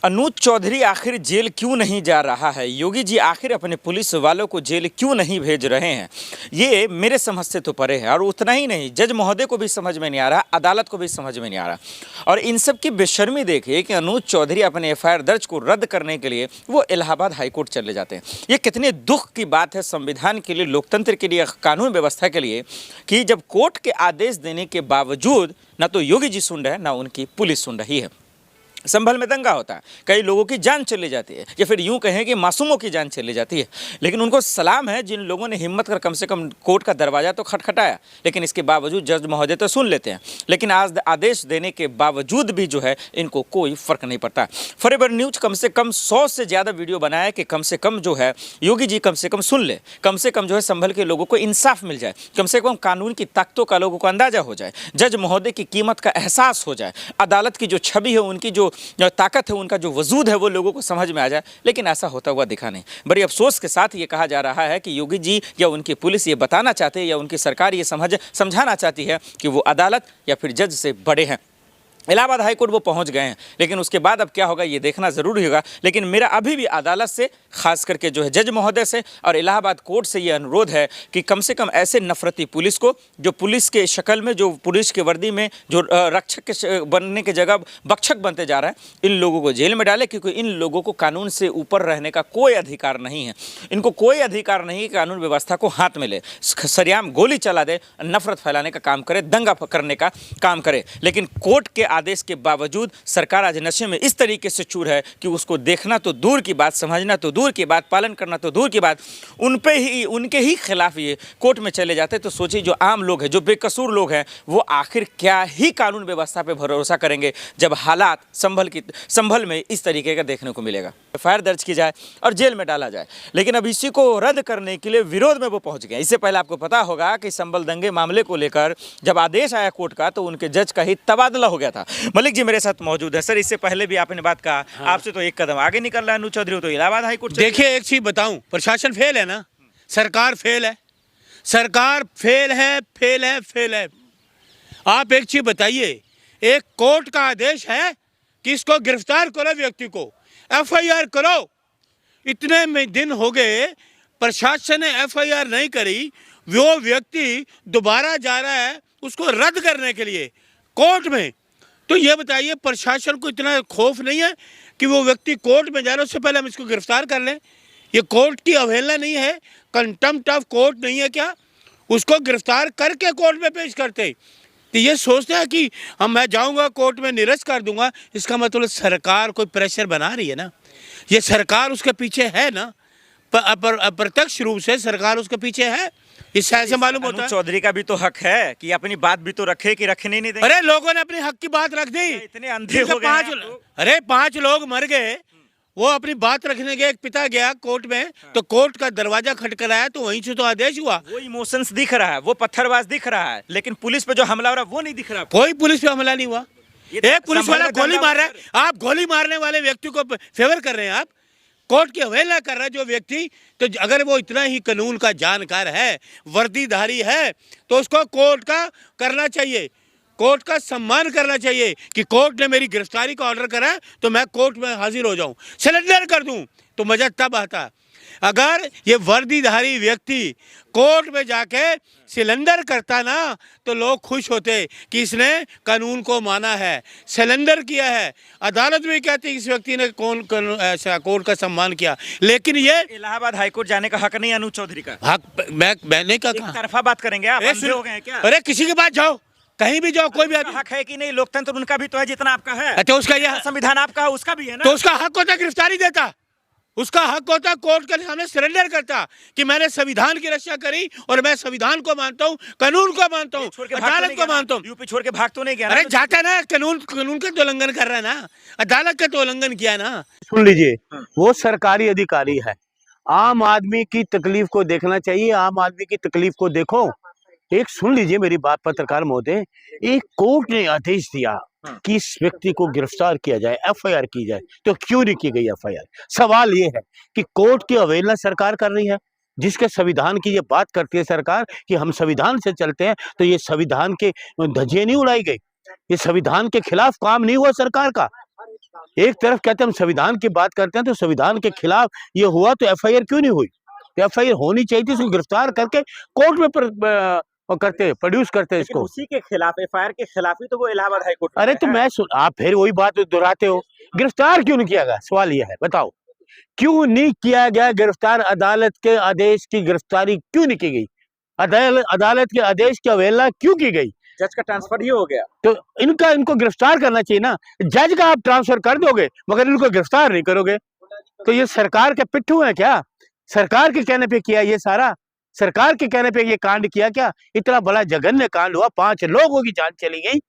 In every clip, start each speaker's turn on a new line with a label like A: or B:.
A: अनुज चौधरी आखिर जेल क्यों नहीं जा रहा है? योगी जी आखिर अपने पुलिस वालों को जेल क्यों नहीं भेज रहे हैं? ये मेरे समझ से तो परे है। और उतना ही नहीं, जज महोदय को भी समझ में नहीं आ रहा, अदालत को भी समझ में नहीं आ रहा। और इन सब की बेशर्मी देखिए कि अनुज चौधरी अपने एफआईआर दर्ज को रद्द करने के लिए वो इलाहाबाद हाईकोर्ट चले जाते हैं। ये कितने दुख की बात है संविधान के लिए, लोकतंत्र के लिए, कानून व्यवस्था के लिए, कि जब कोर्ट के आदेश देने के बावजूद ना तो योगी जी सुन रहे हैं, ना उनकी पुलिस सुन रही है। संभल में दंगा होता है, कई लोगों की जान चली जाती है, या फिर यूं कहें कि मासूमों की जान चली जाती है। लेकिन उनको सलाम है जिन लोगों ने हिम्मत कर कम से कम कोर्ट का दरवाज़ा तो खटखटाया, लेकिन इसके बावजूद जज महोदय तो सुन लेते हैं। लेकिन आज आदेश देने के बावजूद भी जो है इनको कोई फ़र्क नहीं पड़ता। फॉरएवर न्यूज़ कम से कम 100 से ज़्यादा वीडियो बनाया कि कम से कम जो है योगी जी कम से कम सुन ले, कम से कम जो है संभल के लोगों को इंसाफ मिल जाए, कम से कम कानून की ताकतों का लोगों को अंदाज़ा हो जाए, जज महोदय की कीमत का एहसास हो जाए, अदालत की जो छवि है, उनकी जो ताकत है, उनका जो वजूद है, वो लोगों को समझ में आ जाए। लेकिन ऐसा होता हुआ दिखा नहीं। बड़ी अफसोस के साथ ये कहा जा रहा है कि योगी जी या उनकी पुलिस ये बताना चाहते हैं, या उनकी सरकार ये समझाना चाहती है कि वो अदालत या फिर जज से बड़े हैं। इलाहाबाद हाईकोर्ट वो पहुंच गए हैं, लेकिन उसके बाद अब क्या होगा ये देखना ज़रूरी होगा। लेकिन मेरा अभी भी अदालत से, खास करके जो है जज महोदय से और इलाहाबाद कोर्ट से ये अनुरोध है कि कम से कम ऐसे नफरती पुलिस को, जो पुलिस के शक्ल में, जो पुलिस के वर्दी में जो रक्षक के बनने की जगह भक्षक बनते जा रहा है, इन लोगों को जेल में डाले। क्योंकि इन लोगों को कानून से ऊपर रहने का कोई अधिकार नहीं है। इनको कोई अधिकार नहीं कि कानून व्यवस्था को हाथ में ले, सरेआम गोली चला दे, नफरत फैलाने का काम करे, दंगा करने का काम करे। लेकिन कोर्ट के आदेश के बावजूद सरकार आज नशे में इस तरीके से चूर है कि उसको देखना तो दूर की बात, समझना तो दूर की बात, पालन करना तो दूर की बात, उनके ही खिलाफ ये कोर्ट में चले जाते। तो सोचिए जो आम लोग हैं, जो बेकसूर लोग हैं, वो आखिर क्या ही कानून व्यवस्था पे भरोसा करेंगे जब हालात संभल में इस तरीके का देखने को मिलेगा। एफआईआर दर्ज की जाए और जेल में डाला जाए, लेकिन अब इसी को रद्द करने के लिए विरोध में वो पहुंच गए। इससे पहले आपको पता होगा कि संभल दंगे मामले को लेकर जब आदेश आया कोर्ट का, तो उनके जज का ही तबादला हो गया था। मलिक जी मेरे साथ मौजूद है। सर, इससे पहले भी आपने बात कहा, आपसे तो एक कदम आगे निकल रहा है अनुज चौधरी, तो इलाहाबाद हाईकोर्ट।
B: देखिए एक चीज बताऊं, प्रशासन फेल है ना, सरकार फेल है, सरकार फेल है, फेल है, फेल है। आप एक चीज बताइए, एक कोर्ट का आदेश है कि इसको गिरफ्तार करो, व्यक्ति को एफआईआर करो। इतने में दिन हो गए, प्रशासन ने एफआईआर नहीं करी, वो व्यक्ति दोबारा जा रहा है उसको रद्द करने के लिए कोर्ट में। तो ये बताइए प्रशासन को इतना खौफ नहीं है कि वो व्यक्ति कोर्ट में जा रहा है, उससे पहले हम इसको गिरफ्तार कर लें? ये कोर्ट की अवहेलना नहीं है? कंटेम्प्ट ऑफ कोर्ट नहीं है क्या? उसको गिरफ्तार करके कोर्ट में पेश करते। तो ये सोचते हैं कि मैं जाऊंगा कोर्ट में निरस्त कर दूंगा, इसका मतलब सरकार कोई प्रेशर बना रही है ना। ये सरकार उसके पीछे है ना, अप्रत्यक्ष रूप से सरकार उसके पीछे है। इससे ऐसे मालूम होता है
A: चौधरी का भी तो हक है कि अपनी बात भी तो रखे, कि रखने नहीं देंगे।
B: अरे लोगों ने अपने हक की बात रख दी,
A: इतने अंधे हो गए।
B: 5 लोग मर गए, वो अपनी बात रखने गए। एक पिता गया कोर्ट में, तो कोर्ट का दरवाजा खटखटाया, तो वहीं से तो आदेश हुआ।
A: वो इमोशंस दिख रहा है, वो पत्थरबाज दिख रहा है, लेकिन पुलिस पे जो हमला हो रहा है वो नहीं दिख रहा।
B: कोई पुलिस पे हमला नहीं हुआ। एक पुलिस वाला गोली मार रहा है, आप गोली मारने वाले व्यक्ति को फेवर कर रहे हैं, आप कोर्ट की अवहेलना कर रहा है जो व्यक्ति। तो अगर वो इतना ही कानून का जानकार है, वर्दीधारी है, तो उसको कोर्ट का करना चाहिए, कोर्ट का सम्मान करना चाहिए कि कोर्ट ने मेरी गिरफ्तारी का ऑर्डर करा है तो मैं कोर्ट में हाजिर हो जाऊं, सरेंडर कर दूं। तो मजा तब आता अगर ये वर्दीधारी व्यक्ति कोर्ट में जाके सिलेंडर करता ना, तो लोग खुश होते कि इसने कानून को माना है, सिलेंडर किया है। अदालत में कहती इस व्यक्ति ने कोर्ट का सम्मान किया। लेकिन ये
A: इलाहाबाद हाईकोर्ट जाने का हक नहीं अनुज चौधरी का।
B: हक मैंने का
A: तरफा बात करेंगे आप, अंधे हो गए हैं क्या?
B: अरे किसी के पास जाओ, कहीं भी जाओ, कोई भी
A: हक है कि नहीं? लोकतंत्र उनका भी तो है जितना आपका है।
B: अच्छा, उसका यह
A: संविधान आपका है, उसका भी है ना।
B: तो उसका हक होता गिरफ्तारी देता, उसका हक होता कोर्ट के सामने सरेंडर करता कि मैंने संविधान की रक्षा करी और मैं संविधान को मानता हूँ, कानून को मानता हूँ, अदालत को मानता हूँ।
A: यूपी छोड़ के भाग तो नहीं गया?
B: अरे जाता ना, कानून का तो उल्लंघन कर रहा है ना, अदालत का तो उल्लंघन किया ना। सुन लीजिए, वो सरकारी अधिकारी है, आम आदमी की तकलीफ को देखना चाहिए, आम आदमी की तकलीफ को देखो। एक सुन लीजिए मेरी बात पत्रकार महोदय, एक कोर्ट ने आदेश दिया कि इस व्यक्ति को गिरफ्तार किया जाए, एफआईआर की जाए, तो क्यों नहीं की गई एफआईआर? सवाल ये है कि कोर्ट की अवहेलना सरकार कर रही है, जिसके संविधान की ये बात करती है सरकार कि हम संविधान से चलते हैं, तो ये संविधान के धज्जियां नहीं उड़ाई गई, ये संविधान के खिलाफ काम नहीं हुआ सरकार का। एक तरफ कहते हैं हम संविधान की बात करते हैं, तो संविधान के खिलाफ ये हुआ तो एफआईआर क्यों नहीं हुई? एफआईआर होनी चाहिए थी, इसको गिरफ्तार करके कोर्ट में करते प्रोड्यूस करते
A: लेकिन
B: इसको।
A: उसी के खिलाफ, एफआईआर के खिलाफ ही तो वो इलाहाबाद हाई कोर्ट में
B: अरे
A: गए
B: तो
A: हैं।
B: आप फिर वही बात दोहराते हो, गिरफ्तार क्यों नहीं किया गया? सवाल यह है, बताओ क्यों नहीं किया गया गिरफ्तार? अदालत के आदेश की गिरफ्तारी क्यों नहीं की गई? अदालत के आदेश की अवहेलना क्यों की गई?
A: जज का ट्रांसफर ही हो गया।
B: तो इनको गिरफ्तार करना चाहिए ना। जज का आप ट्रांसफर कर दोगे मगर इनको गिरफ्तार नहीं करोगे, तो ये सरकार के पिट्ठू है क्या? सरकार के कहने पे किया ये सारा? सरकार के कहने पे ये कांड किया क्या? इतना बड़ा जघन्य कांड हुआ, 5 लोगों की जान चली गई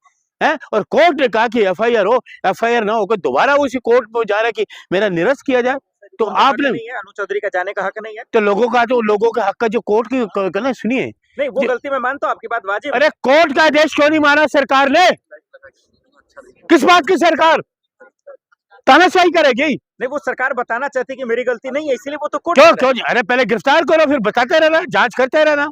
B: है, और कोर्ट ने कहा कि एफआईआर हो। एफआईआर ना होकर दोबारा उसी कोर्ट में जा रहा है कि मेरा निरस्त किया जाए। तो आपने
A: नहीं है, अनु चौधरी का जाने का हक नहीं है।
B: तो लोगों का हक का जो कोर्ट की कहना, सुनिए,
A: नहीं, वो गलती मैं मानता हूं, आपकी बात वाजिब है।
B: अरे कोर्ट का आदेश क्यों नहीं माना सरकार ने? किस बात की सरकार तानाशाही करेगी?
A: नहीं, वो सरकार बताना चाहती है कि मेरी गलती नहीं है, इसीलिए वो तो कोर्ट
B: क्यों? अरे पहले गिरफ्तार करो, फिर बताते रहना, जांच करते रहना।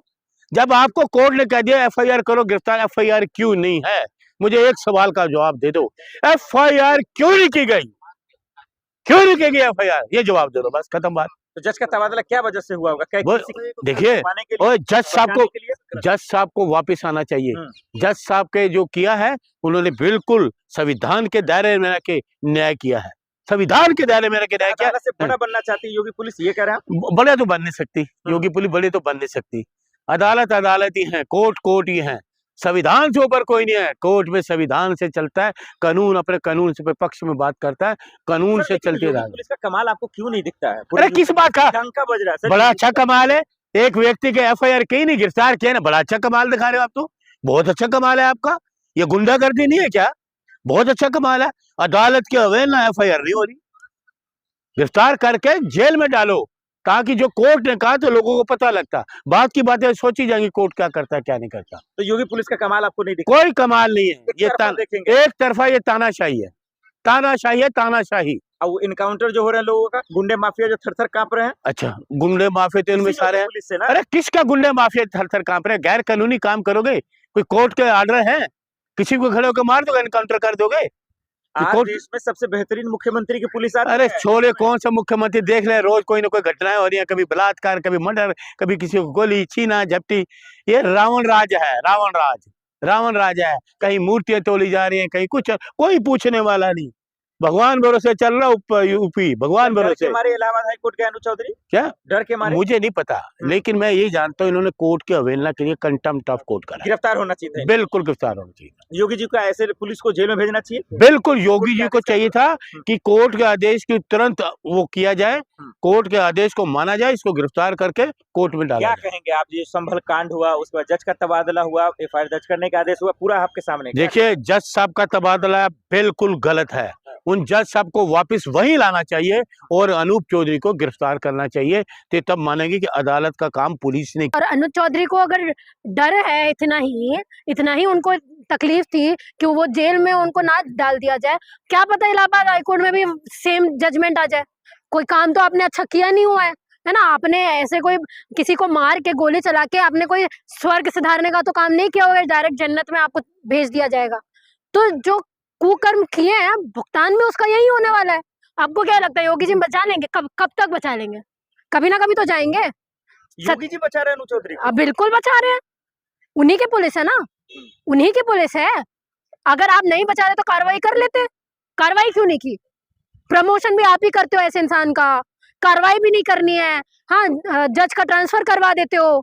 B: जब आपको कोर्ट ने कह दिया एफआईआर करो, गिरफ्तार, एफआईआर क्यों नहीं है? मुझे एक सवाल का जवाब दे दो, एफआईआर क्यों नहीं की गई? क्यों नहीं की गई एफआईआर? ये जवाब दे दो, बस खत्म बात।
A: तो जज का तबादला क्या वजह से हुआ होगा?
B: देखिए, जज साहब को वापस आना चाहिए। जज साहब के जो किया है, उन्होंने बिल्कुल संविधान के दायरे में रह के न्याय किया है। संविधान के दायरे में रह के न्याय किया।
A: से बड़ा बनना चाहती है योगी पुलिस, ये कह रहा है।
B: बड़े तो बन नहीं सकती योगी पुलिस, बड़े तो बन नहीं सकती। अदालत अदालत ही है, कोर्ट कोर्ट ही है, संविधान से ऊपर कोई नहीं है। कोर्ट में संविधान से चलता है, कानून अपने कानून से पक्ष में बात करता है, कानून से चलते रहा।
A: पुलिस का कमाल आपको क्यों नहीं दिखता है?
B: अरे किस बात का
A: डंका बज रहा है?
B: बड़ा अच्छा कमाल है, एक व्यक्ति के एफआईआर कहीं नहीं, गिरफ्तार किया ना, बड़ा अच्छा कमाल दिखा रहे हो आप तो। बहुत अच्छा कमाल है आपका, ये गुंडागर्दी नहीं है क्या? बहुत अच्छा कमाल है। अदालत की अवहेलना, एफआईआर नहीं हो रही, गिरफ्तार करके जेल में डालो, ताकि जो कोर्ट ने कहा तो लोगों को पता लगता। बात की बातें सोची जाएंगी, कोर्ट क्या करता है क्या नहीं करता।
A: तो योगी पुलिस का कमाल आपको नहीं दिखता?
B: कोई कमाल नहीं है, ये एक तरफा ये तानाशाही है, तानाशाही है, तानाशाही।
A: अब वो इनकाउंटर जो हो रहे हैं लोगों का, गुंडे माफिया जो थर-थर कांप रहे हैं।
B: अच्छा, गुंडे माफिया तो इनमें सारे हैं। अरे किसका गुंडे माफिया थर-थर कांप रहे हैं? गैर कानूनी काम करोगे? कोई कोर्ट के ऑर्डर है? किसी को खड़े होकर मार दोगे, इनकाउंटर कर दोगे?
A: आज देश में सबसे बेहतरीन मुख्यमंत्री की पुलिस आती है।
B: अरे छोरे, कौन सा मुख्यमंत्री देख ले, रोज कोई ना कोई घटनाएं हो रही है, कभी बलात्कार, कभी मर्डर, कभी किसी को गोली, छीना झपटी। ये रावण राज है, रावण राज है। कहीं मूर्तियां तोली जा रही हैं, कहीं कुछ, कोई पूछने वाला नहीं। भगवान भरोसे चल रहा यूपी, भगवान भरोसे।
A: हमारे इलाहाबाद हाई कोर्ट के अनु चौधरी
B: क्या
A: डर के मारे?
B: मुझे नहीं पता, लेकिन मैं यही जानता हूँ इन्होंने कोर्ट की अवहेलना के लिए कंटेम्प्ट ऑफ कोर्ट करा।
A: गिरफ्तार होना चाहिए,
B: बिल्कुल गिरफ्तार होना चाहिए।
A: योगी जी को ऐसे पुलिस को जेल में भेजना चाहिए।
B: बिल्कुल, योगी जी को चाहिए था कि कोर्ट के आदेश की तुरंत वो किया जाए, कोर्ट के आदेश को माना जाए, इसको गिरफ्तार करके कोर्ट में डाला।
A: क्या कहेंगे आप? ये संभल कांड हुआ, उसके बाद जज का तबादला हुआ, एफआईआर दर्ज करने का आदेश हुआ, पूरा आपके सामने।
B: देखिए, जज साहब का तबादला बिल्कुल गलत है। उन जज साहब को वापस वहीं लाना चाहिए और अनूप चौधरी को गिरफ्तार करना चाहिए, तो तब मानेंगे कि अदालत का काम पुलिस ने।
C: और अनूप चौधरी को अगर डर है इतना ही उनको तकलीफ थी कि वो जेल में उनको ना डाल दिया जाए, क्या पता इलाहाबाद हाईकोर्ट में भी सेम जजमेंट आ जाए। कोई काम तो आपने अच्छा किया नहीं हुआ है ना? आपने ऐसे कोई किसी को मार के, गोली चला के आपने कोई स्वर्ग सुधारने का तो काम नहीं किया होगा, डायरेक्ट जन्नत में आपको भेज दिया जाएगा। तो जो कुकर्म किए हैं, भुगतान भी उसका यही होने वाला है। आपको क्या लगता है योगी जी बचा लेंगे? कब तक बचा लेंगे? कभी ना कभी तो जाएंगे।
A: योगी जी बचा रहे हैं अनु चौधरी?
C: अब बिल्कुल बचा रहे हैं, उन्हीं की पुलिस है ना, उन्हीं की पुलिस है। अगर आप नहीं बचा रहे तो कार्रवाई कर लेते, कार्रवाई क्यों नहीं की? प्रमोशन भी आप ही करते हो ऐसे इंसान का, कार्रवाई भी नहीं करनी है। हाँ, जज का ट्रांसफर करवा देते हो,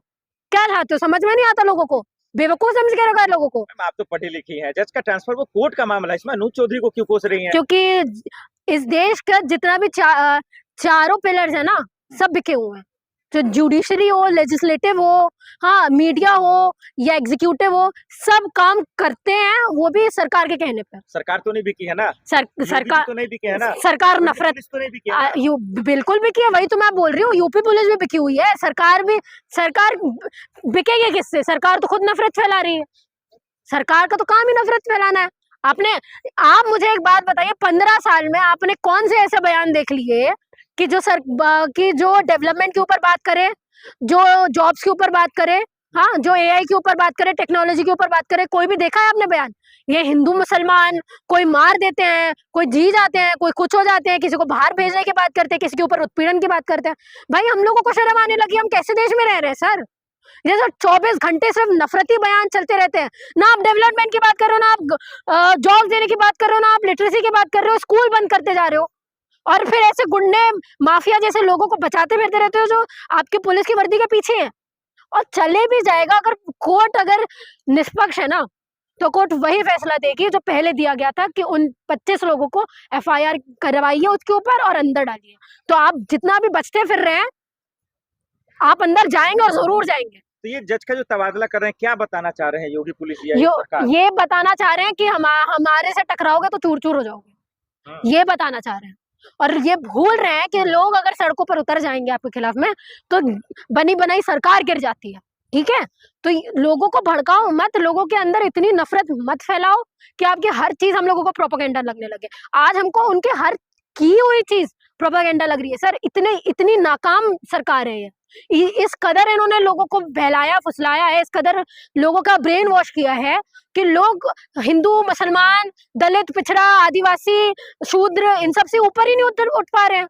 C: क्या चाहते हो? समझ में नहीं आता लोगों को, बेवकूफ समझ के रखा है लोगों को।
A: आप तो पढ़ी लिखी हैं, जज का ट्रांसफर वो कोर्ट का मामला है, इसमें अनूप चौधरी को क्यों कोस रही हैं?
C: क्योंकि इस देश का जितना भी चारों पिलर्स है ना, सब बिके हुए हैं। तो जुडिशरी हो, लेजिस्लेटिव हो, हाँ मीडिया हो या एग्जीक्यूटिव हो, सब काम करते हैं वो भी सरकार के कहने पर।
A: सरकार तो नहीं बिकी है ना?
C: सरकार
A: तो नहीं बिकी है ना?
C: सरकार नफरत
A: तो नहीं बिकी है ना?
C: बिल्कुल बिकी है, वही तो मैं बोल रही हूँ। यूपी पुलिस भी बिकी हुई है, सरकार बिकेगी किससे? सरकार तो खुद नफरत फैला रही है। सरकार का तो काम ही नफरत फैलाना है। आप मुझे एक बात बताइए, 15 साल में आपने कौन से ऐसे बयान देख लिए कि जो डेवलपमेंट के ऊपर बात करे, जो जॉब्स के ऊपर बात करे, हाँ, जो एआई के ऊपर बात करे, टेक्नोलॉजी के ऊपर बात करे, कोई भी देखा है आपने बयान? ये हिंदू मुसलमान कोई मार देते हैं, कोई जी जाते हैं, कोई कुछ हो जाते हैं, किसी को बाहर भेजने की बात करते हैं, किसी के ऊपर उत्पीड़न की बात करते हैं। भाई हम लोगों को शर्म आने लगी, हम कैसे देश में रह रहे हैं सर? ये सर 24 घंटे सिर्फ नफरती बयान चलते रहते हैं। ना आप डेवलपमेंट की बात कर रहे हो, ना आप जॉब देने की बात कर रहे हो, ना आप लिटरेसी की बात कर रहे हो, स्कूल बंद करते जा रहे हो। और फिर ऐसे गुंडे माफिया जैसे लोगों को बचाते फिरते रहते हो जो आपकी पुलिस की वर्दी के पीछे है। और चले भी जाएगा, अगर कोर्ट अगर निष्पक्ष है ना, तो कोर्ट वही फैसला देगी जो पहले दिया गया था कि उन 25 लोगों को एफआईआर करवाइए उसके ऊपर और अंदर डालिए। तो आप जितना भी बचते फिर रहे हैं, आप अंदर जाएंगे और जरूर जाएंगे।
A: तो ये जज का जो तबादला कर रहे हैं, क्या बताना चाह रहे हैं योगी पुलिस या ये सरकार?
C: ये बताना चाह रहे हैं कि हमारे से टकराओगे तो चूर चूर हो जाओगे, ये बताना चाह रहे हैं। और ये भूल रहे हैं कि लोग अगर सड़कों पर उतर जाएंगे आपके खिलाफ में तो बनी बनाई सरकार गिर जाती है। ठीक है, तो लोगों को भड़काओ मत, लोगों के अंदर इतनी नफरत मत फैलाओ कि आपकी हर चीज हम लोगों को प्रोपेगेंडा लगने लगे। आज हमको उनके हर की हुई चीज प्रोपेगेंडा लग रही है सर। इतनी नाकाम सरकार है ये। इस कदर इन्होंने लोगों को बहलाया फुसलाया है, इस कदर लोगों का ब्रेन वॉश किया है कि लोग हिंदू मुसलमान दलित पिछड़ा आदिवासी शूद्र इन सब से ऊपर ही नहीं उठ पा रहे हैं।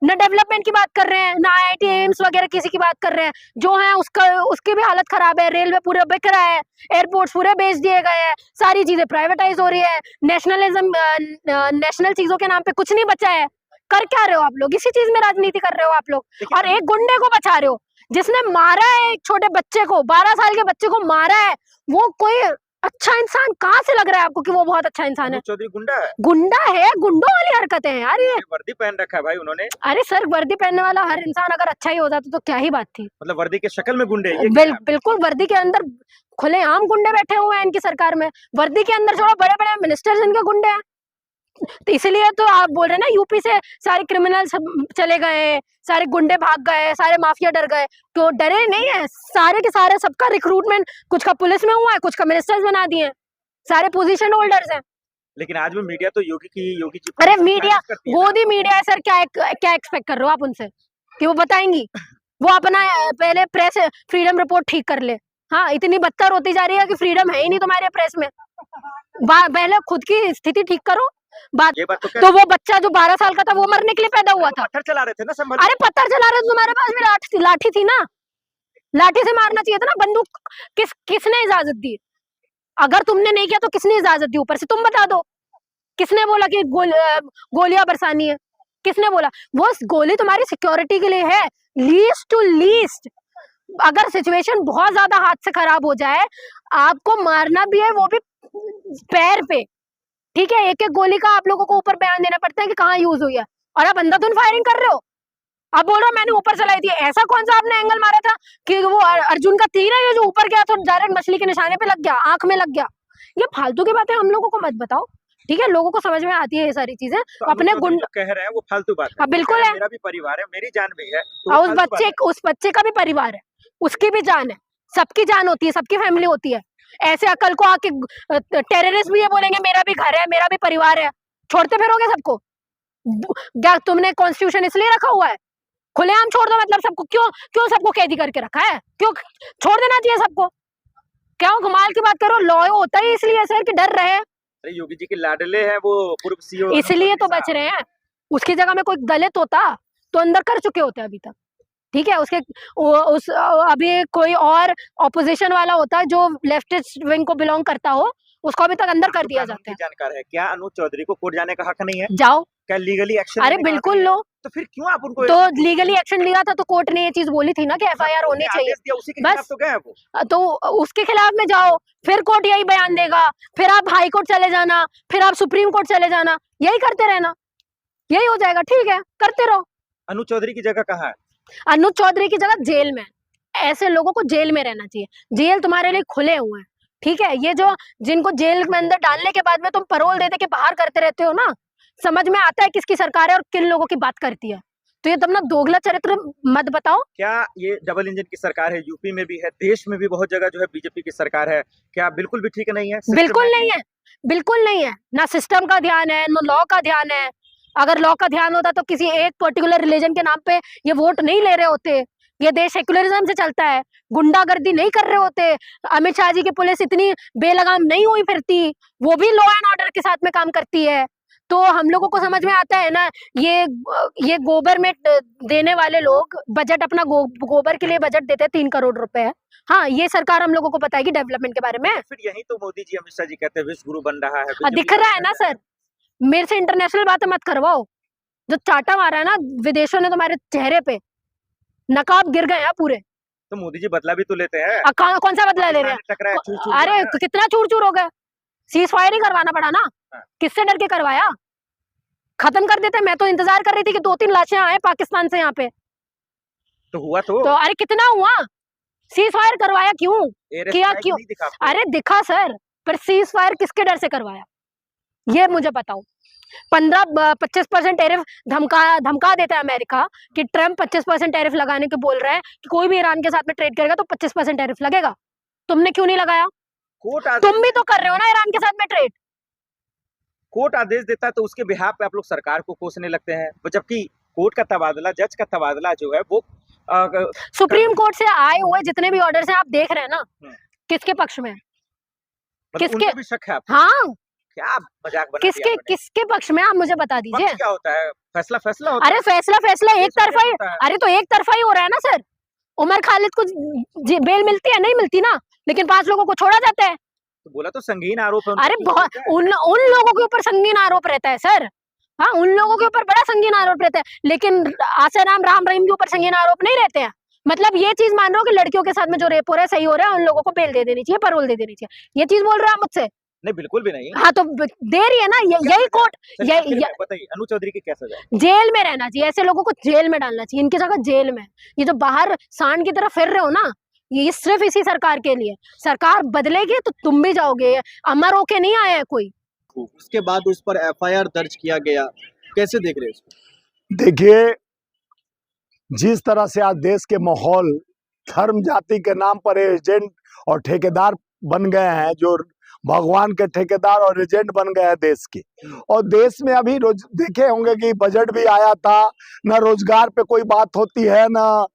C: न डेवलपमेंट की बात कर रहे हैं, ना आईआईटी एम्स वगैरह किसी की बात कर रहे हैं। जो है उसकी भी हालत खराब है, रेलवे पूरा बिक रहा है, एयरपोर्ट्स पूरे बेच दिए गए हैं, सारी चीजें प्राइवेटाइज हो रही है, नेशनल चीजों के नाम पे कुछ नहीं बचा है। कर क्या रहे हो आप लोग? इसी चीज में राजनीति कर रहे हो आप लोग। और एक गुंडे को बचा रहे हो जिसने मारा है एक छोटे बच्चे को, 12 साल के बच्चे को मारा है। वो कोई अच्छा इंसान कहाँ से लग रहा है आपको कि वो बहुत अच्छा इंसान है?
A: चौधरी गुंडा है,
C: गुंडों वाली हरकतें हैं यार ये।
A: वर्दी पहन रखा है भाई उन्होंने।
C: अरे सर, वर्दी पहनने वाला हर इंसान अगर अच्छा ही हो जाता तो क्या ही बात थी?
A: मतलब वर्दी के शक्ल में गुंडे ये
C: बिल्कुल वर्दी के अंदर खुलेआम गुंडे बैठे हुए हैं इनकी सरकार में। वर्दी के अंदर जो बड़े बड़े मिनिस्टर्स इनके गुंडे हैं। तो इसलिए तो आप बोल रहे हैं ना, यूपी से सारे क्रिमिनल्स चले गए, सारे गुंडे भाग गए, सारे माफिया डर गए। तो डरे नहीं है, सारे के सारे सबका रिक्रूटमेंट कुछ का पुलिस में हुआ है, कुछ का मिनिस्टर्स बना दिए, सारे पोजीशन होल्डर्स हैं।
A: लेकिन आज भी मीडिया तो योगी जी।
C: अरे मीडिया गोदी मीडिया है सर, क्या एक्सपेक्ट कर रहे हो आप उनसे कि वो बताएंगी? वो अपना पहले प्रेस फ्रीडम रिपोर्ट ठीक कर ले। हाँ, इतनी बदतर होती जा रही है कि फ्रीडम है ही नहीं तुम्हारे प्रेस में। पहले खुद की स्थिति ठीक करो।
A: ये बात
C: तो वो बच्चा जो 12 साल का था वो मरने के लिए पैदा हुआ था।
A: पत्थर चला रहे थे ना संभल।
C: अरे पत्थर चला रहे थे, तुम्हारे पास भी लाठी थी ना, लाठी से मारना चाहिए था ना। बंदूक किसने इजाजत दी? अगर तुमने नहीं किया तो किसने इजाजत दी? ऊपर से तुम बता दो, किसने बोला कि गोलियां बरसानी है? किसने बोला? वो गोली तुम्हारी सिक्योरिटी के लिए है, लीस्ट टू लीस्ट। अगर सिचुएशन बहुत ज्यादा हाथ से खराब हो जाए, आपको मारना भी है, वो भी पैर पे। ठीक है, एक एक गोली का आप लोगों को ऊपर बयान देना पड़ता है कि कहाँ यूज हुई है, और आप अंधाधुंध फायरिंग कर रहे हो। आप बोल रहे हो मैंने ऊपर चलाई थी। ऐसा कौन सा आपने एंगल मारा था कि वो अर्जुन का तीर है ये जो ऊपर गया तो डायरेक्ट मछली के निशाने पे लग गया, आंख में लग गया? ये फालतू की बातें हम लोगों को मत बताओ, ठीक है? लोगों को समझ में आती है ये सारी चीजें।
A: तो
C: अपने गुंड
A: कह रहे हैं वो फालतू बात है।
C: बिल्कुल है,
A: मेरा भी परिवार है, मेरी जान भी है,
C: और उस बच्चे का भी परिवार है, उसकी भी जान है, सबकी जान होती है, सबकी फैमिली होती है। ऐसे अकल को आके टेररिस्ट भी ये बोलेंगे मेरा भी घर है, मेरा भी परिवार है, छोड़ते फिरोगे सबको? क्या तुमने कॉन्स्टिट्यूशन इसलिए रखा हुआ है? खुलेआम छोड़ दो, मतलब सबको। क्यों सबको कैदी करके रखा है? क्यों छोड़ देना चाहिए सबको? क्या कमाल की बात करो? लॉ होता ही इसलिए सर कि डर रहे।
A: अरे योगी जी के लाडले हैं वो पूर्व सीओ,
C: इसलिए तो बच रहे हैं। उसकी जगह में कोई दलित होता तो अंदर कर चुके होते अभी तक। ठीक है, अभी कोई और ऑपोजिशन वाला होता जो लेफ्टिस्ट विंग को बिलोंग करता हो, उसको अभी तक अंदर कर दिया जाता है।
A: जानकार है क्या अनुज चौधरी को कोर्ट जाने का हक नहीं है?
C: जाओ,
A: क्या लीगली एक्शन?
C: अरे बिल्कुल लो।
A: तो फिर क्यों आप उनको?
C: तो लीगली एक्शन लिया था तो कोर्ट ने ये चीज बोली थी ना कि एफआईआर होनी चाहिए,
A: उसी के खिलाफ तो गए वो।
C: तो उसके खिलाफ में जाओ, फिर कोर्ट यही बयान देगा, फिर आप हाई कोर्ट चले जाना, फिर आप सुप्रीम कोर्ट चले जाना, यही करते रहना, यही हो जाएगा। ठीक है, करते रहो।
A: अनुज चौधरी की जगह कहाँ है?
C: अनुज चौधरी की जगह जेल में। ऐसे लोगों को जेल में रहना चाहिए। जेल तुम्हारे लिए खुले हुए हैं, ठीक है? ये जो जिनको जेल में अंदर डालने के बाद में तुम पैरोल दे के बाहर करते रहते हो ना, समझ में आता है किसकी सरकार है और किन लोगों की बात करती है। तो ये तुम ना दोगला चरित्र मत बताओ।
A: क्या ये डबल इंजन की सरकार है? यूपी में भी है, देश में भी बहुत जगह जो है बीजेपी की सरकार है, क्या बिल्कुल भी ठीक नहीं है?
C: बिल्कुल नहीं है, बिल्कुल नहीं है। ना सिस्टम का ध्यान है, ना लॉ का ध्यान है। अगर लॉ का ध्यान होता तो किसी एक पर्टिकुलर रिलीजन के नाम पे ये वोट नहीं ले रहे होते, ये देश सेक्युलरिज्म से चलता है, गुंडागर्दी नहीं कर रहे होते। अमित शाह जी की पुलिस इतनी बेलगाम नहीं हुई फिरती, वो भी लॉ एंड ऑर्डर के साथ में काम करती है। तो हम लोगों को समझ में आता है ना, ये गोबर में देने वाले लोग बजट अपना गोबर के लिए बजट देते हैं 3 करोड़ रुपए। हाँ, ये सरकार हम लोगों को बताएगी डेवलपमेंट के बारे में।
A: फिर यही तो मोदी जी, अमित शाह जी कहते हैं विश्व गुरु बन रहा है।
C: दिख रहा है ना सर, मेरे से इंटरनेशनल बातें मत करवाओ। जो चाटा मारा है ना विदेशों ने तुम्हारे चेहरे पे, नकाब गिर गए हैं पूरे।
A: तो मोदी जी बदला भी तो लेते हैं।
C: कौन सा बदला ले रहे हैं? अरे कितना चूर चूर हो गया, सीज फायर ही करवाना पड़ा ना। किससे डर के करवाया? खत्म कर देते। मैं तो इंतजार कर रही थी कि 2-3 लाशें आए पाकिस्तान से यहाँ पे।
A: तो हुआ तो
C: अरे कितना हुआ? सीज फायर करवाया क्यों? किया क्यों? अरे दिखा सर, पर सीज फायर किसके डर से करवाया ये मुझे बताओ। 15-25% टैरिफ धमका देता है अमेरिका कि ट्रम्प 25% टैरिफ लगाने के बोल रहा है कि कोई भी ईरान के साथ में ट्रेड करेगा तो 25% टैरिफ लगेगा। तुमने क्यों नहीं लगाया? तुम भी तो कर रहे हो ना ईरान के साथ में ट्रेड।
A: कोर्ट आदेश देता है तो उसके बिहाफ पे आप लोग सरकार को कोसने लगते हैं, जबकि कोर्ट का तबादला, जज का तबादला जो है वो
C: सुप्रीम कोर्ट से आए हुए जितने भी ऑर्डर्स हैं आप देख रहे हैं ना, किसके पक्ष में? किसके?
A: भी शक है आपको?
C: हाँ,
A: क्या मजाक बना दिया आपने?
C: किसके पक्ष में, आप मुझे बता दीजिए।
A: क्या होता है? फैसला होता है।
C: अरे फैसला एक तरफा ही। अरे तो एक तरफा ही हो रहा है ना सर। उमर खालिद को बेल मिलती है? नहीं मिलती ना, लेकिन 5 लोगों को छोड़ा जाता है।
A: तो बोला तो संगीन आरोप है।
C: अरे बहुत उन लोगों के ऊपर संगीन आरोप रहता है सर। हाँ, उन लोगों के ऊपर बड़ा संगीन आरोप रहता है, लेकिन आसाराम राम रहीम के ऊपर संगीन आरोप नहीं रहते हैं। मतलब ये चीज मान रहे हो कि लड़कियों के साथ में जो रेप हो रहा है सही हो रहा है, उन लोगों को बेल दे देनी चाहिए, पैरोल दे देनी चाहिए, ये चीज बोल रहे हो आप मुझसे?
A: नहीं, बिल्कुल भी नहीं।
C: हाँ, तो दे रही है ना, यही कोर्ट।
A: बताइए, अनु चौधरी की क्या सजा है?
C: जेल में रहना चाहिए, ऐसे लोगों को जेल में डालना चाहिए, इनकी जगह जेल में। ये जो बाहर सांड की तरह फिर रहे हो ना, ये सिर्फ इसी सरकार के लिए। सरकार बदलेगी तो तुम भी जाओगे, अमर होके नहीं आया है कोई।
D: उसके बाद उस पर एफआईआर दर्ज किया गया, कैसे देख रहे हैं इसको?
E: देखिए, जिस तरह से आज देश के माहौल धर्म जाति के नाम पर एजेंट और ठेकेदार बन गए हैं, जो भगवान के ठेकेदार और एजेंट बन गए हैं देश के, और देश में अभी देखे होंगे कि बजट भी आया था, न रोजगार पे कोई बात होती है, न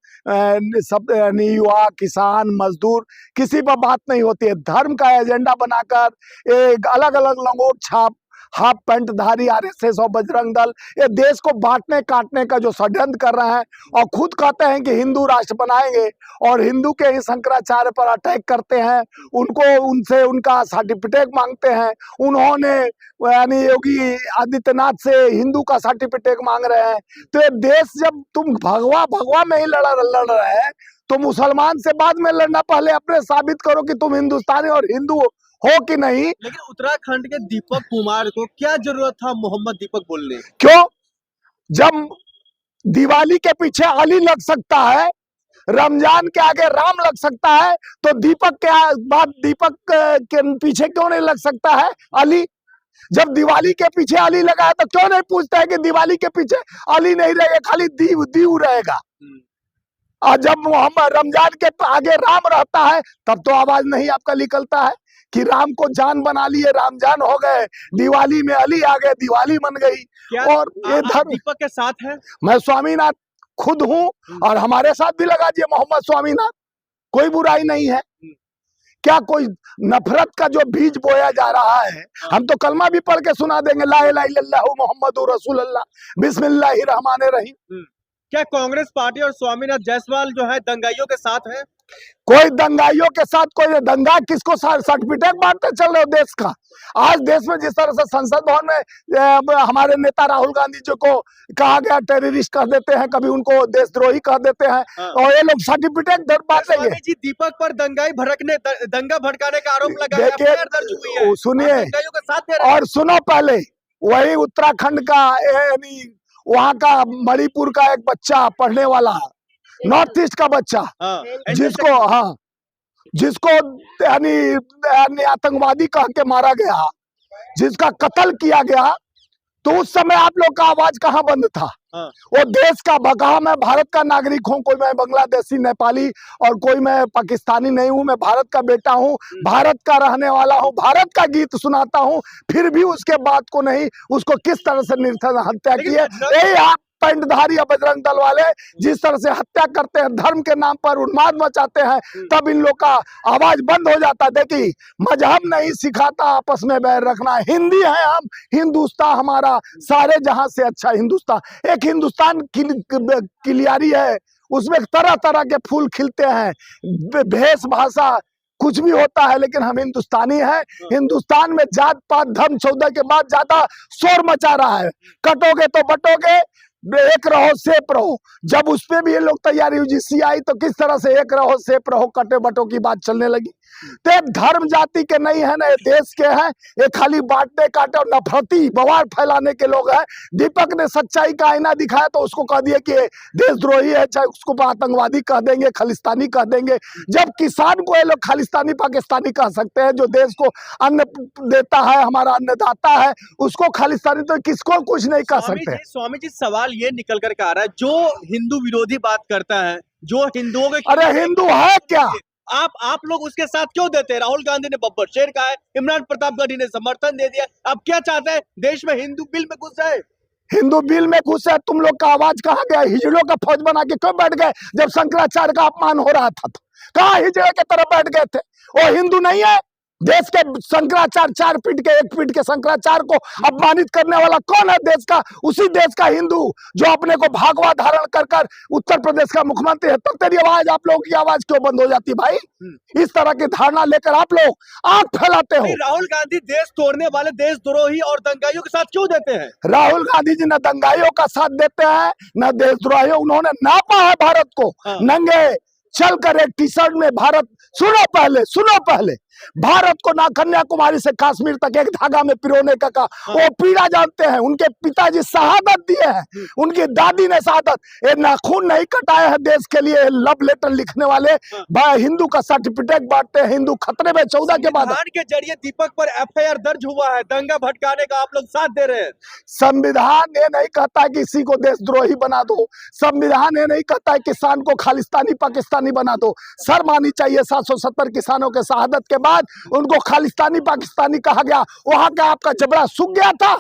E: सब युवा किसान मजदूर किसी पर बात नहीं होती है। धर्म का एजेंडा बनाकर एक अलग अलग लंगोट छाप हाफ पैंट धारी आरएसएस और बजरंग दल ये देश को बांटने काटने का जो षड्यंत्र कर रहे हैं, और खुद कहते हैं कि हिंदू राष्ट्र बनाएंगे और हिंदू के ही शंकराचार्य पर अटैक करते हैं, उनको उनसे उनका सर्टिफिकेट मांगते हैं। उन्होंने यानी योगी आदित्यनाथ से हिंदू का सर्टिफिकेट मांग रहे हैं। तो ये देश जब तुम भगवा में ही लड़ रहे हैं तो मुसलमान से बाद में लड़ना, पहले अपने साबित करो कि तुम हिंदुस्तानी और हिंदू हो कि नहीं।
D: लेकिन उत्तराखंड के दीपक कुमार को क्या जरूरत था मोहम्मद दीपक बोलने? क्यों?
E: जब दिवाली के पीछे अली लग सकता है, रमजान के आगे राम लग सकता है, तो दीपक के बाद दीपक के पीछे क्यों नहीं लग सकता है अली? जब दिवाली के पीछे अली लगा है तो क्यों नहीं पूछता है कि दिवाली के पीछे अली नहीं रहेगा, खाली दीव रहेगा? और जब मोहम्मद रमजान के आगे राम रहता है तब तो आवाज नहीं आपका निकलता है कि राम को जान बना लिए, राम जान हो गए, दिवाली में अली आ गए, दिवाली बन गई। और ये धर्म
D: दीपक के साथ है।
E: मैं स्वामीनाथ खुद हूं और हमारे साथ भी लगा दिए मोहम्मद स्वामीनाथ, कोई बुराई नहीं है। क्या कोई नफरत का जो बीज बोया जा रहा है? हम तो कलमा भी पढ़ के सुना देंगे, ला इलाहा इल्लल्लाहु मुहम्मदुर रसूलुल्लाह बिस्मिल्लाहिर रहमानिर रहीम।
D: क्या कांग्रेस पार्टी और स्वामीनाथ जायसवाल जो है दंगाइयों के साथ है?
E: कोई दंगाइयों के साथ, कोई दंगा किसको सर्टिफिकेट बांटते चल रहे हो देश का? आज देश में जिस तरह से संसद भवन में हमारे नेता राहुल गांधी जी को कहा गया टेररिस्ट कह देते हैं, कभी उनको देशद्रोही कह देते हैं, और ये लोग सर्टिफिकेट बांटेंगे।
D: जी दीपक पर दंगा भड़काने का आरोप लगाया, दर्ज हुई है।
E: सुनिए और सुनो, पहले वही उत्तराखंड का यानी वहाँ का मणिपुर का एक बच्चा पढ़ने वाला, नॉर्थ ईस्ट का बच्चा, जिसको यानी आतंकवादी कह के मारा गया, जिसका कत्ल किया गया, तो उस समय आप लोग का आवाज कहाँ बंद था? वो देश का कहा मैं भारत का नागरिक हूँ, कोई मैं बांग्लादेशी नेपाली और कोई मैं पाकिस्तानी नहीं हूँ, मैं भारत का बेटा हूँ, भारत का रहने वाला हूँ, भारत का गीत सुनाता हूँ, फिर भी उसके बात को नहीं, उसको किस तरह से निर्धन हत्या की है। पैंटधारी या बजरंग दल वाले जिस तरह से हत्या करते हैं, धर्म के नाम पर उन्माद मचाते हैं, तब इन लोग का आवाज बंद हो जाता। देखिए, मजहब नहीं सिखाता आपस में बैर रखना। हिंदी है हम, हिंदुस्तान हमारा सारे जहां से अच्छा हिंदुस्तान। एक हिंदुस्तान क्लियारी है, उसमें तरह तरह के फूल खिलते हैं, भेष भाषा कुछ भी होता है, लेकिन हम हिंदुस्तानी हैं। हिंदुस्तान में जात पात धर्म सौदा के बाद ज्यादा शोर मचा रहा है। कटोगे तो बटोगे, एक रहो सेप रहो। जब उस पे भी ये लोग तैयारी यूजीसी आई तो किस तरह से एक रहो सेप रहो कटे बटो की बात चलने लगी। तो एक धर्म जाति के नहीं है ना, ये देश के हैं। ये खाली बांटने काटे और नफरती बवाल फैलाने के लोग हैं। दीपक ने सच्चाई का आईना दिखाया तो उसको कह दिया कि देशद्रोही है, चाहे उसको आतंकवादी कह देंगे, खालिस्तानी कह देंगे। जब किसान को ये लोग खालिस्तानी पाकिस्तानी कह सकते हैं, जो देश को अन्न देता है, हमारा अन्नदाता है, उसको खालिस्तानी तो किसको कुछ नहीं कह सकते।
D: स्वामी जी सवाल ये निकल कर के आ रहा है, जो हिंदू विरोधी बात करता है, जो हिंदुओं के
E: अरे हिंदू है क्या?
D: आप लोग उसके साथ क्यों देते हैं? राहुल गांधी ने बब्बर शेर कहा है, इमरान प्रतापगढ़ी ने समर्थन दे दिया। आप क्या चाहते हैं? देश में हिंदू बिल में घुस जाए?
E: हिंदू बिल में घुसे, तुम लोग का आवाज कहाँ गया? हिजड़ों का फौज बना के क्यों बैठ गए जब शंकराचार्य का अपमान हो रहा था? कहाँ हिजड़े के तरफ बैठ गए थे? वो हिंदू नहीं है? देश के शंकराचार्य 4 फीट के 1 फीट के शंकराचार्य को अपमानित करने वाला कौन है देश का? उसी देश का हिंदू जो अपने को भागवा धारण कर कर उत्तर प्रदेश का मुख्यमंत्री है। तब तेरी आवाज, आप लोगों की आवाज क्यों बंद हो जाती भाई? इस तरह की धारणा लेकर आप लोग आंख फैलाते हो।
D: राहुल गांधी देश तोड़ने वाले देशद्रोही और दंगाइयों के साथ क्यों देते हैं?
E: राहुल गांधी जी न दंगाइयों का साथ देते हैं न देशद्रोहियों। उन्होंने नापा है भारत को नंगे चल कर एक टी शर्ट में। भारत, सुनो पहले भारत को ना कन्याकुमारी से कश्मीर तक एक धागा में पिरोने का वो पीड़ा जानते हैं। उनके पिताजी शहादत दिए हैं, उनकी दादी ने शहादत। ये नाखून नहीं कटाए हैं देश के लिए। लव लेटर लिखने वाले हिंदू का सर्टिफिकेट बांटते हैं। हिंदू खतरे में 14 के बाद
D: के जरिए दीपक पर एफआईआर दर्ज हुआ है, दंगा भड़काने का आप लोग साथ दे रहे हैं।
E: संविधान ये नहीं कहता कि किसी को देशद्रोही बना दो। संविधान ये नहीं कहता है किसान को खालिस्तानी पाकिस्तानी बना दो। शर्म आनी चाहिए। 770 किसानों के शहादत के बाद उनको खालिस्तानी पाकिस्तानी कहा गया। वहां का आपका जबड़ा सूख गया था।